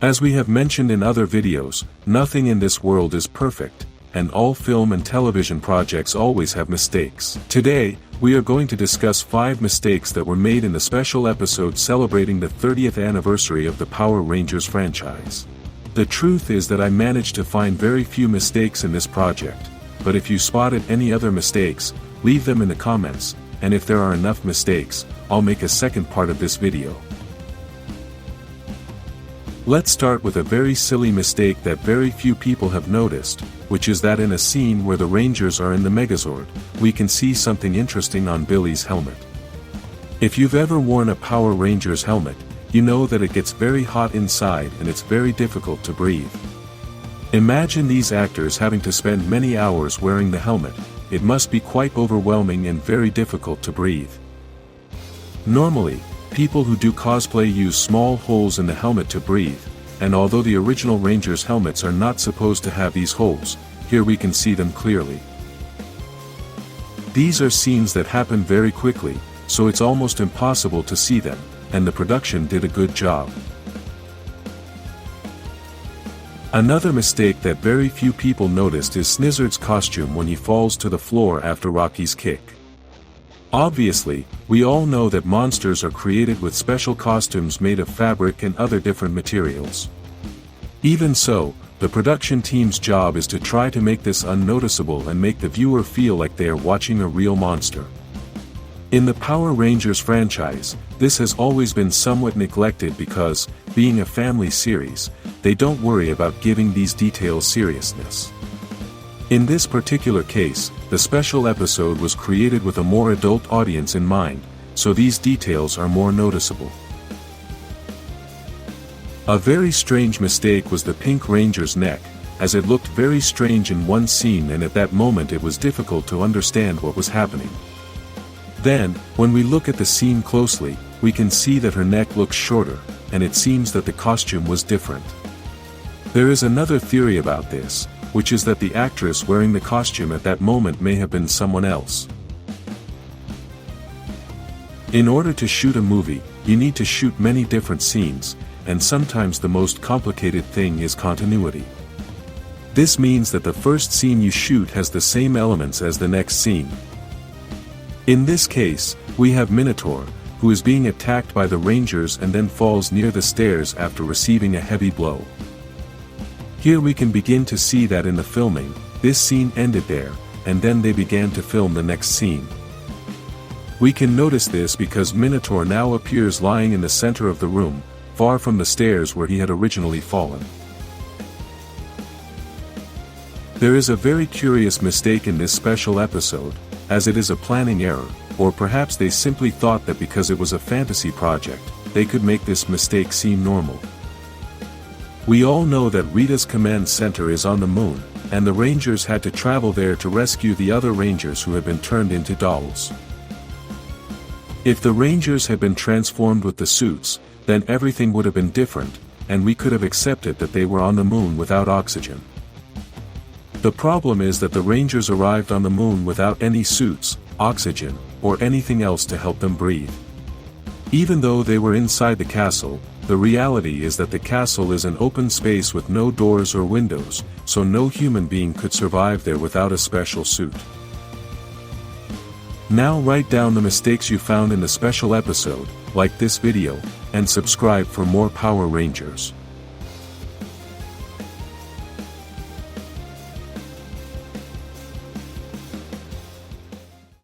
As we have mentioned in other videos, nothing in this world is perfect, and all film and television projects always have mistakes. Today, we are going to discuss 5 mistakes that were made in the special episode celebrating the 30th anniversary of the Power Rangers franchise. The truth is that I managed to find very few mistakes in this project, but if you spotted any other mistakes, leave them in the comments, and if there are enough mistakes, I'll make a second part of this video. Let's start with a very silly mistake that very few people have noticed, which is that in a scene where the Rangers are in the Megazord, we can see something interesting on Billy's helmet. If you've ever worn a Power Rangers helmet, you know that it gets very hot inside and it's very difficult to breathe. Imagine these actors having to spend many hours wearing the helmet. It must be quite overwhelming and very difficult to breathe. Normally, people who do cosplay use small holes in the helmet to breathe, and although the original Rangers helmets are not supposed to have these holes, here we can see them clearly. These are scenes that happen very quickly, so it's almost impossible to see them, and the production did a good job. Another mistake that very few people noticed is Snizzard's costume when he falls to the floor after Rocky's kick. Obviously, we all know that monsters are created with special costumes made of fabric and other different materials. Even so, the production team's job is to try to make this unnoticeable and make the viewer feel like they are watching a real monster. In the Power Rangers franchise, this has always been somewhat neglected because, being a family series, they don't worry about giving these details seriousness. In this particular case, the special episode was created with a more adult audience in mind, so these details are more noticeable. A very strange mistake was the Pink Ranger's neck, as it looked very strange in one scene and at that moment it was difficult to understand what was happening. Then, when we look at the scene closely, we can see that her neck looks shorter, and it seems that the costume was different. There is another theory about this, which is that the actress wearing the costume at that moment may have been someone else. In order to shoot a movie, you need to shoot many different scenes, and sometimes the most complicated thing is continuity. This means that the first scene you shoot has the same elements as the next scene. In this case, we have Minotaur, who is being attacked by the Rangers and then falls near the stairs after receiving a heavy blow. Here we can begin to see that in the filming, this scene ended there, and then they began to film the next scene. We can notice this because Minotaur now appears lying in the center of the room, far from the stairs where he had originally fallen. There is a very curious mistake in this special episode, as it is a planning error, or perhaps they simply thought that because it was a fantasy project, they could make this mistake seem normal. We all know that Rita's command center is on the moon, and the Rangers had to travel there to rescue the other Rangers who had been turned into dolls. If the Rangers had been transformed with the suits, then everything would have been different, and we could have accepted that they were on the moon without oxygen. The problem is that the Rangers arrived on the moon without any suits, oxygen, or anything else to help them breathe. Even though they were inside the castle, the reality is that the castle is an open space with no doors or windows, so no human being could survive there without a special suit. Now write down the mistakes you found in the special episode, like this video, and subscribe for more Power Rangers.